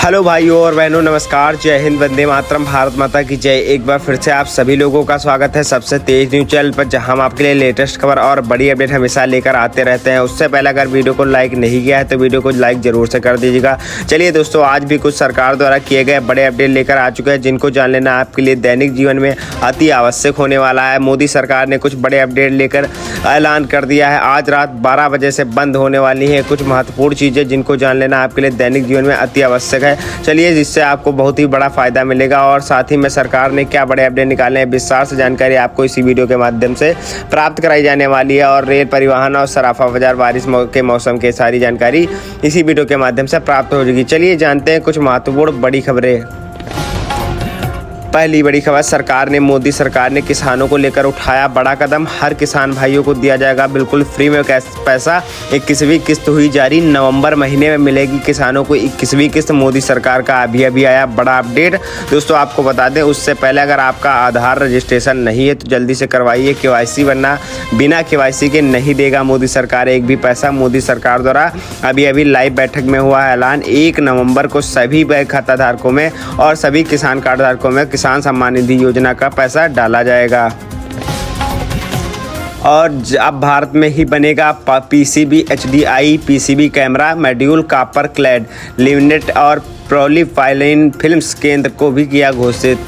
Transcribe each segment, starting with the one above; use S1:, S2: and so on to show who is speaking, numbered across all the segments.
S1: Hello भाइयों और बहनों, नमस्कार। जय हिंद, वंदे मातरम, भारत माता की जय। एक बार फिर से आप सभी लोगों का स्वागत है सबसे तेज न्यूज चैनल पर, जहां हम आपके लिए लेटेस्ट खबर और बड़ी अपडेट हमेशा लेकर आते रहते हैं। उससे पहले अगर वीडियो को लाइक नहीं किया है तो वीडियो को लाइक जरूर से कर दीजिएगा। चलिए दोस्तों, आज भी कुछ सरकार द्वारा किए गए बड़े अपडेट लेकर आ चुके हैं, जिनको जान लेना आपके लिए दैनिक जीवन में अति आवश्यक होने वाला है। मोदी सरकार ने कुछ बड़े अपडेट लेकर ऐलान कर दिया है। आज रात 12 बजे से बंद होने वाली है कुछ महत्वपूर्ण चीज़ें, जिनको जान लेना आपके लिए दैनिक जीवन में अति आवश्यक है। चलिए, जिससे आपको बहुत ही बड़ा फायदा मिलेगा। और साथ ही में सरकार ने क्या बड़े अपडेट निकाले हैं, विस्तार से जानकारी आपको इसी वीडियो के माध्यम से प्राप्त कराई जाने वाली है। और रेल परिवहन और सराफा बाजार, बारिश के मौसम की सारी जानकारी इसी वीडियो के माध्यम से प्राप्त हो जाएगी। चलिए जानते हैं कुछ महत्वपूर्ण बड़ी खबरें। पहली बड़ी खबर, सरकार ने मोदी सरकार ने किसानों को लेकर उठाया बड़ा कदम। हर किसान भाइयों को दिया जाएगा बिल्कुल फ्री में पैसा। 21वीं किस्त हुई जारी, नवंबर महीने में मिलेगी किसानों को 21वीं किस्त। मोदी सरकार का अभी आया बड़ा अपडेट। दोस्तों आपको बता दें, उससे पहले अगर आपका आधार रजिस्ट्रेशन नहीं है तो जल्दी से करवाइए KYC, वरना बिना KYC के नहीं देगा मोदी सरकार एक भी पैसा। मोदी सरकार द्वारा अभी लाइव बैठक में हुआ ऐलान, 1 नवंबर को सभी बैंक खाता धारकों में और सभी किसान कार्ड धारकों में किसान सम्मान निधि योजना का पैसा डाला जाएगा। और अब भारत में ही बनेगा PCB HDI PCB camera module copper clad limited और प्रोलिफाइलिन फिल्म्स केंद्र को भी किया घोषित।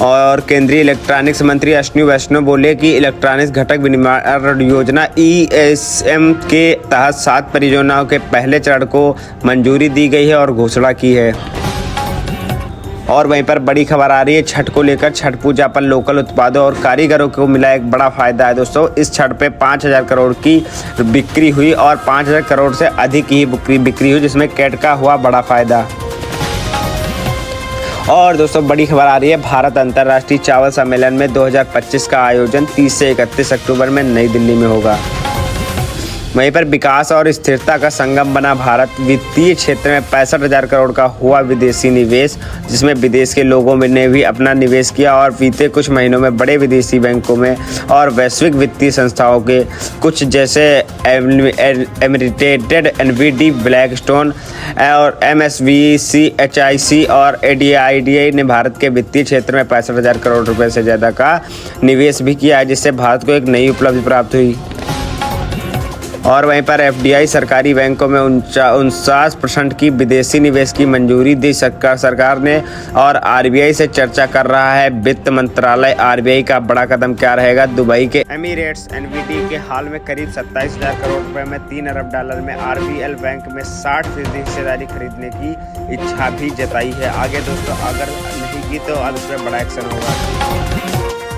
S1: और केंद्रीय इलेक्ट्रॉनिक्स मंत्री अश्विनी वैष्णव बोले कि इलेक्ट्रॉनिक्स घटक विनिर्माण योजना ESM के तहत 7 परियोजनाओं के पहले चरण को मंजूरी दी गई है और घोषणा की है। और वहीं पर बड़ी खबर आ रही है छठ को लेकर। छठ पूजा पर लोकल उत्पादों और कारीगरों को मिला एक बड़ा फायदा है। दोस्तों, इस छठ पे 5000 करोड़ की बिक्री हुई और 5000 करोड़ से अधिक ही बिक्री हुई, जिसमें कैट का हुआ बड़ा फायदा। और दोस्तों बड़ी खबर आ रही है, भारत अंतर्राष्ट्रीय चावल सम्मेलन में 2025 का आयोजन 30 से 31 अक्टूबर में नई दिल्ली में होगा। वहीं पर विकास और स्थिरता का संगम बना भारत। वित्तीय क्षेत्र में 65,000 करोड़ का हुआ विदेशी निवेश, जिसमें विदेश के लोगों ने भी अपना निवेश किया। और बीते कुछ महीनों में बड़े विदेशी बैंकों में और वैश्विक वित्तीय संस्थाओं के कुछ जैसे एमिरेटेड, NVD, ब्लैकस्टोन और MSVC, HIC और ADIDA ने भारत के वित्तीय क्षेत्र में 65,000 करोड़ रुपए से ज़्यादा का निवेश भी किया है, जिससे भारत को एक नई उपलब्धि प्राप्त हुई। और वहीं पर FDI सरकारी बैंकों में 49% की विदेशी निवेश की मंजूरी दी सरकार ने। और RBI से चर्चा कर रहा है वित्त मंत्रालय। RBI का बड़ा कदम क्या रहेगा? दुबई के एमिरेट्स NVD के हाल में करीब 27,000 करोड़ रुपए में $3 अरब में RBL बैंक में 60% हिस्सेदारी खरीदने की इच्छा भी जताई है। आगे दोस्तों अगर नहीं की तो अब इस पर बड़ा एक्शन होगा।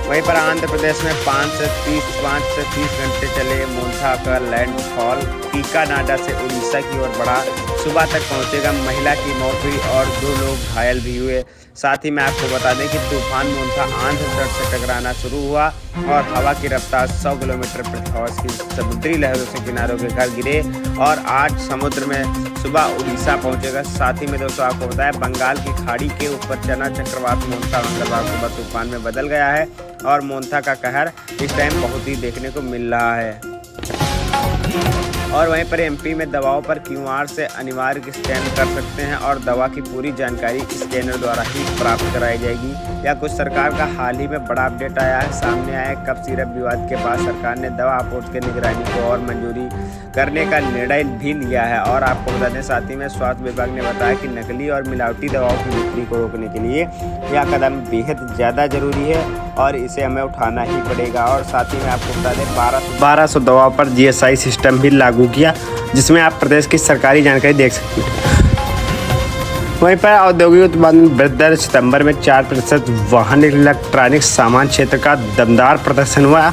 S1: वहीं पर आंध्र प्रदेश में 5 से 30 घंटे चले मोन्था का लैंडफॉल कीकानाडा से उड़ीसा की ओर बढ़ा। सुबह तक पहुंचेगा। महिला की मौत हुई और 2 लोग घायल भी हुए। साथ ही मैं आपको बता दें कि तूफान मोन्था आंध्र तट से टकराना शुरू हुआ और हवा की रफ्तार 100 किलोमीटर प्रति आवर्स की समुद्री लहरों से किनारों के घर गिरे और आज समुद्र में सुबह उड़ीसा पहुंचेगा। साथ ही में दोस्तों आपको बताया, बंगाल की खाड़ी के ऊपर चना चक्रवात मोन्था मंगलवार सुबह तूफान में बदल गया है और मोन्था का कहर इस टाइम बहुत ही देखने को मिल रहा है। और वहीं पर MP में दवाओं पर QR से अनिवार्य स्कैन कर सकते हैं और दवा की पूरी जानकारी स्कैनर द्वारा ही प्राप्त कराई जाएगी। या कुछ सरकार का हाल ही में बड़ा अपडेट आया है, सामने आया है कफ सिरप विवाद के बाद सरकार ने दवा आपूर्ति की निगरानी को और मंजूरी करने का निर्णय भी लिया है। और आपको बता दें, साथ ही में स्वास्थ्य विभाग ने बताया कि नकली और मिलावटी दवाओं की बिक्री को रोकने के लिए यह कदम बेहद ज़्यादा जरूरी है और इसे हमें उठाना ही पड़ेगा। और साथ ही में आपको बता दें, 1200 दवाओं पर GSI सिस्टम भी लागू किया, जिसमें आप प्रदेश की सरकारी जानकारी देख सकते हैं। वहीं पर औद्योगिक उत्पादन वृद्धि सितंबर में 4%। वाहन इलेक्ट्रॉनिक सामान क्षेत्र का दमदार प्रदर्शन हुआ।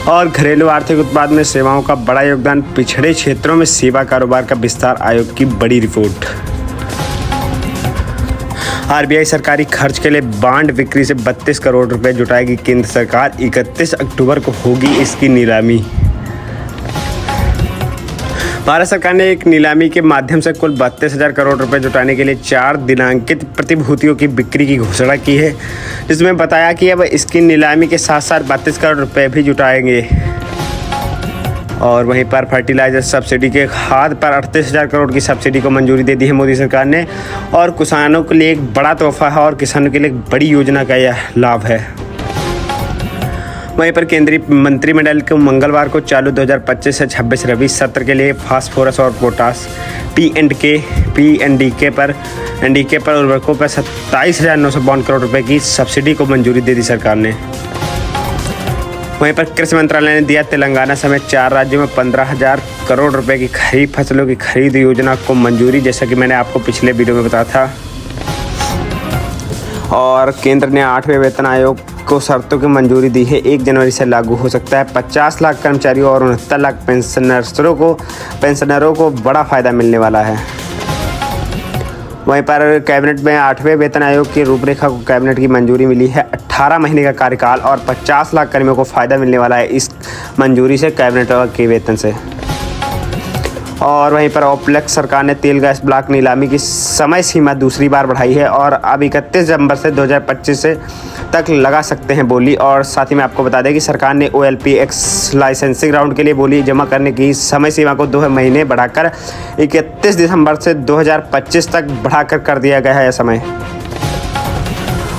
S1: और घरेलू आर्थिक उत्पाद में सेवाओं का बड़ा योगदान। पिछड़े क्षेत्रों में सेवा कारोबार का विस्तार, आयोग की बड़ी रिपोर्ट। RBI सरकारी खर्च के लिए बांड बिक्री से 32 करोड़ रुपए जुटाएगी केंद्र सरकार। 31 अक्टूबर को होगी इसकी नीलामी। भारत सरकार ने एक नीलामी के माध्यम से कुल 32,000 करोड़ रुपए जुटाने के लिए 4 दिनांकित प्रतिभूतियों की बिक्री की घोषणा की है, जिसमें बताया कि अब इसकी नीलामी के साथ साथ 32 करोड़ रुपए भी जुटाएंगे। और वहीं पर फर्टिलाइजर सब्सिडी के खाद पर 38,000 करोड़ की सब्सिडी को मंजूरी दे दी है मोदी सरकार ने। और किसानों के लिए एक बड़ा तोहफा है और किसानों के लिए एक बड़ी योजना का यह लाभ है। वहीं पर केंद्रीय मंत्रिमंडल को मंगलवार को चालू 2025 से 26 रबी सत्र के लिए फास्फोरस और पोटास पीएनडीके पर उर्वरकों पर 27,952 करोड़ रुपए की सब्सिडी को मंजूरी दे दी सरकार ने। वहीं पर कृषि मंत्रालय ने दिया तेलंगाना समेत 4 राज्यों में 15,000 करोड़ रुपए की खरीफ फसलों की खरीद योजना को मंजूरी, जैसा कि मैंने आपको पिछले वीडियो में बताया था। और केंद्र ने 8वें वेतन आयोग को शर्तों की मंजूरी दी है। 1 जनवरी से लागू हो सकता है। 50 लाख कर्मचारियों और 69 लाख पेंशनरों को बड़ा फायदा मिलने वाला है। वहीं पर कैबिनेट में 8वें वेतन आयोग की रूपरेखा को कैबिनेट की मंजूरी मिली है। 18 महीने का कार्यकाल और 50 लाख कर्मियों को फायदा मिलने वाला है इस मंजूरी से, कैबिनेट के वेतन से। और वहीं पर ओपेक सरकार ने तेल गैस ब्लॉक नीलामी की समय सीमा दूसरी बार बढ़ाई है और अब 31 दिसंबर से 2025 तक लगा सकते हैं बोली। और साथ ही मैं आपको बता दें कि सरकार ने OLPX लाइसेंसिंग राउंड के लिए बोली जमा करने की समय सीमा को 2 महीने बढ़ाकर 31 दिसंबर से 2025 तक बढ़ाकर कर दिया गया है समय।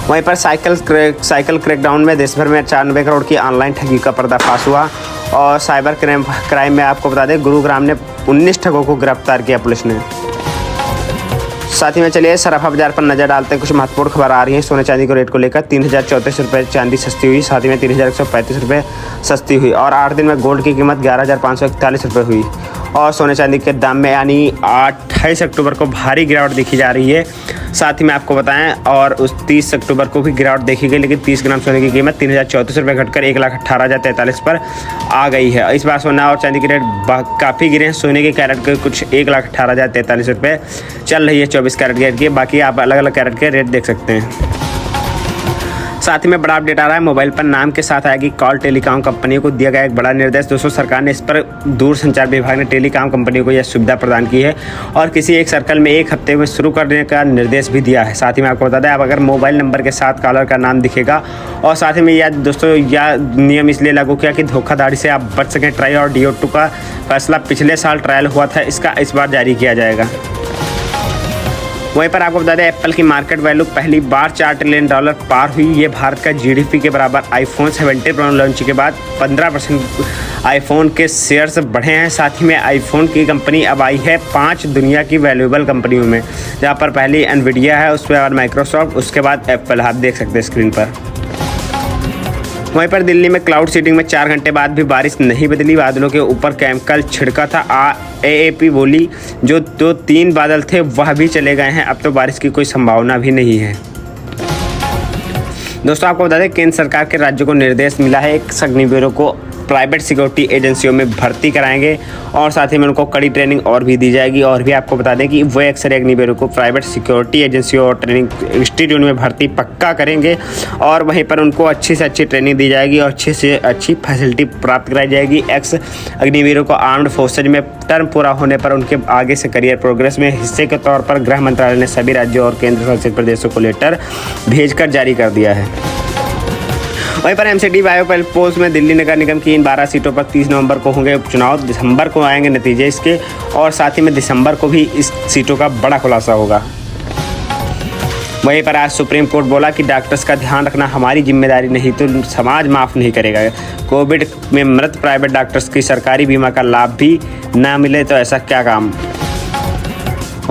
S1: वहीं पर साइकिल क्रैकडाउन में देश भर में 94 करोड़ की ऑनलाइन ठगी का पर्दाफाश हुआ। और साइबर क्राइम में आपको बता दें गुरुग्राम ने 19 ठगों को गिरफ्तार किया पुलिस ने। साथ ही में चलिए सराफा बाजार पर नजर डालते हैं। कुछ महत्वपूर्ण खबर आ रही है। सोने चांदी के रेट को लेकर 3,034 रुपये चांदी सस्ती हुई, साथ ही में 3,135 रुपये सस्ती हुई। और 8 दिन में गोल्ड की कीमत 11,541 रुपये हुई। और सोने चांदी के दाम में यानी 28 अक्टूबर को भारी गिरावट देखी जा रही है। साथ ही में आपको बताएं और उस 30 अक्टूबर को भी गिरावट देखी गई, लेकिन 30 ग्राम सोने की कीमत 3,034 रुपये घटकर 1,18,043 पर आ गई है। इस बार सोना और चांदी के रेट काफ़ी गिरे हैं। सोने के कैरेट के कुछ 1,18,043 रुपये चल रही है 24 कैरेट गेट की, बाकी आप अलग अलग कैरेट के रेट देख सकते हैं। साथ ही में बड़ा अपडेट आ रहा है। मोबाइल पर नाम के साथ आएगी कॉल। टेलीकॉम कंपनियों को दिया गया एक बड़ा निर्देश। दोस्तों सरकार ने इस पर दूरसंचार विभाग ने टेलीकॉम कंपनियों को यह सुविधा प्रदान की है और किसी एक सर्कल में 1 हफ्ते में शुरू करने का निर्देश भी दिया है। साथ ही में आपको बता दें अब अगर मोबाइल नंबर के साथ कॉलर का नाम दिखेगा। और साथ ही में यह दोस्तों यह नियम इसलिए लागू किया कि धोखाधड़ी से आप बच सकें। ट्राई और DO2 का फैसला पिछले साल ट्रायल हुआ था, इसका इस बार जारी किया जाएगा। वहीं पर आपको बता दें एप्पल की मार्केट वैल्यू पहली बार $4 ट्रिलियन पार हुई। ये भारत का GDP के बराबर। आईफोन 17 प्रो लॉन्च के बाद 15% आईफोन के शेयर्स बढ़े हैं। साथ ही में आईफोन की कंपनी अब आई है 5 दुनिया की वैल्यूएबल कंपनियों में, जहां पर पहली एनवीडिया है, उसके बाद माइक्रोसॉफ्ट, उसके बाद एप्पल। आप देख सकते हैं स्क्रीन पर। वहीं पर दिल्ली में क्लाउड सीडिंग में 4 घंटे बाद भी बारिश नहीं बदली। बादलों के ऊपर केमिकल छिड़का था। AAP बोली जो 2-3 बादल थे वह भी चले गए हैं, अब तो बारिश की कोई संभावना भी नहीं है। दोस्तों आपको बता दें केंद्र सरकार के राज्यों को निर्देश मिला है एक अग्निवीरों को प्राइवेट सिक्योरिटी एजेंसियों में भर्ती कराएंगे और साथ ही में उनको कड़ी ट्रेनिंग और भी दी जाएगी। और भी आपको बता दें कि वो अक्सर अग्निवीरों को प्राइवेट सिक्योरिटी एजेंसियों और ट्रेनिंग इंस्टीट्यूट में भर्ती पक्का करेंगे और वहीं पर उनको अच्छी से अच्छी ट्रेनिंग दी जाएगी और अच्छी से अच्छी फैसिलिटी प्राप्त कराई जाएगी। एक्स अग्निवीरों को आर्म्ड फोर्सेज में टर्म पूरा होने पर उनके आगे से करियर प्रोग्रेस में हिस्से के तौर पर गृह मंत्रालय ने सभी राज्यों और केंद्र शासित प्रदेशों को लेटर भेजकर जारी कर दिया है। वहीं पर MCD बायोपोल्स में दिल्ली नगर निगम की इन 12 सीटों पर 30 नवंबर को होंगे उपचुनाव। दिसंबर को आएंगे नतीजे इसके और साथ ही में दिसंबर को भी इस सीटों का बड़ा खुलासा होगा। वहीं पर आज सुप्रीम कोर्ट बोला कि डॉक्टर्स का ध्यान रखना हमारी जिम्मेदारी नहीं तो समाज माफ़ नहीं करेगा। कोविड में मृत प्राइवेट डॉक्टर्स की सरकारी बीमा का लाभ भी ना मिले तो ऐसा क्या काम।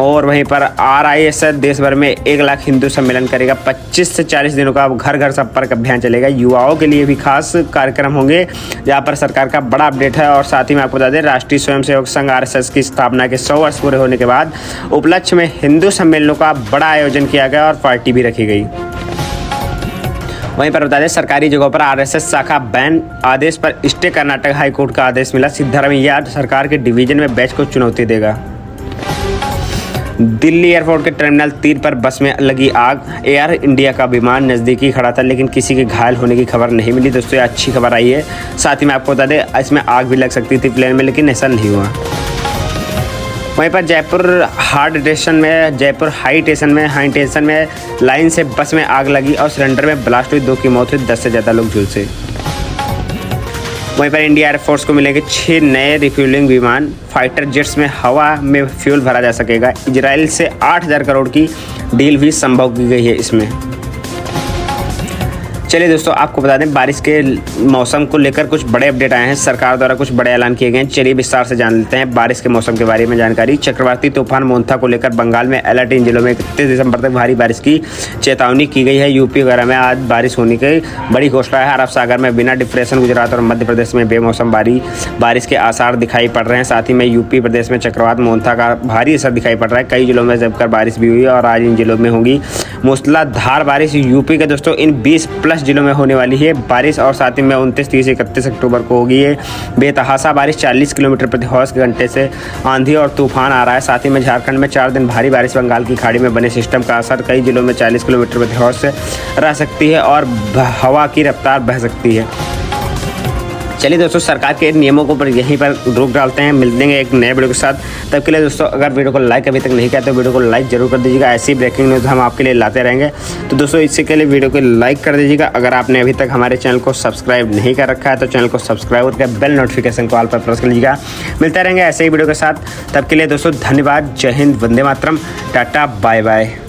S1: और वहीं पर RISS देश भर में 1 लाख हिंदू सम्मेलन करेगा। 25 से 40 दिनों का घर घर संपर्क अभियान चलेगा। युवाओं के लिए भी खास कार्यक्रम होंगे जहां पर सरकार का बड़ा अपडेट है। और साथ ही में आपको बता दें राष्ट्रीय स्वयंसेवक संघ RSS की स्थापना के 100 वर्ष पूरे होने के बाद उपलक्ष्य में हिंदू सम्मेलनों का बड़ा आयोजन किया गया और पार्टी भी रखी गई। वहीं पर बता दें सरकारी जगहों पर RSS शाखा बैन आदेश पर स्टे। कर्नाटक हाईकोर्ट का आदेश मिला। सिद्धारमैया सरकार के डिवीजन में बैच को चुनौती देगा। दिल्ली एयरपोर्ट के टर्मिनल 3 पर बस में लगी आग। एयर इंडिया का विमान नज़दीकी खड़ा था लेकिन किसी के घायल होने की खबर नहीं मिली। दोस्तों ये अच्छी खबर आई है। साथ ही में आपको बता दें इसमें आग भी लग सकती थी प्लेन में, लेकिन ऐसा नहीं हुआ। वहीं पर जयपुर हाई स्टेशन में लाइन से बस में आग लगी और सिलेंडर में ब्लास्ट हुई। 2 की मौत हुई, 10 से ज़्यादा लोग झुलसे। वहीं पर इंडिया एयरफोर्स को मिलेंगे 6 नए रिफ्यूलिंग विमान। फाइटर जेट्स में हवा में फ्यूल भरा जा सकेगा। इजराइल से 8,000 करोड़ की डील भी संभव की गई है इसमें। चलिए दोस्तों, आपको बता दें बारिश के मौसम को लेकर कुछ बड़े अपडेट आए हैं। सरकार द्वारा कुछ बड़े ऐलान किए गए हैं। चलिए विस्तार से जान लेते हैं बारिश के मौसम के बारे में जानकारी। चक्रवाती तूफान मोंथा को लेकर बंगाल में अलर्ट। इन जिलों में 31 दिसंबर तक भारी बारिश की चेतावनी की गई है। यूपी वगैरह में आज बारिश होने की बड़ी घोषणा है। अरब सागर में बिना डिप्रेशन, गुजरात और मध्य प्रदेश में बेमौसम बारिश के आसार दिखाई पड़ रहे हैं। साथ ही में यूपी प्रदेश में चक्रवात मोंथा का भारी असर दिखाई पड़ रहा है। कई जिलों में जमकर बारिश भी हुई और आज इन जिलों में होगी मूसलाधार बारिश। यूपी के दोस्तों इन 20+ जिलों में होने वाली है बारिश और साथ ही में 29, 30, 31 अक्टूबर को होगी ये बेतहाशा बारिश। 40 किलोमीटर प्रति औसत घंटे से आंधी और तूफान आ रहा है। साथ ही में झारखंड में 4 दिन भारी बारिश। बंगाल की खाड़ी में बने सिस्टम का असर कई जिलों में 40 किलोमीटर प्रति औसत रह सकती है और हवा की रफ्तार बह सकती है। चलिए दोस्तों, सरकार के नियमों को पर यहीं पर रोक डालते हैं। मिल देंगे एक नए वीडियो के साथ। तब के लिए दोस्तों, अगर वीडियो को लाइक अभी तक नहीं किया तो वीडियो को लाइक जरूर कर दीजिएगा। ऐसी ब्रेकिंग न्यूज़ हम आपके लिए लाते रहेंगे। तो दोस्तों, इससे के लिए वीडियो को लाइक कर दीजिएगा। अगर आपने अभी तक हमारे चैनल को सब्सक्राइब नहीं कर रखा है तो चैनल को सब्सक्राइब करके बेल नोटिफिकेशन को ऑल पर प्रेस कर लीजिएगा। मिलते रहेंगे ऐसे ही वीडियो के साथ। तब के लिए दोस्तों धन्यवाद। जय हिंद, वंदे मातरम, टाटा, बाय बाय।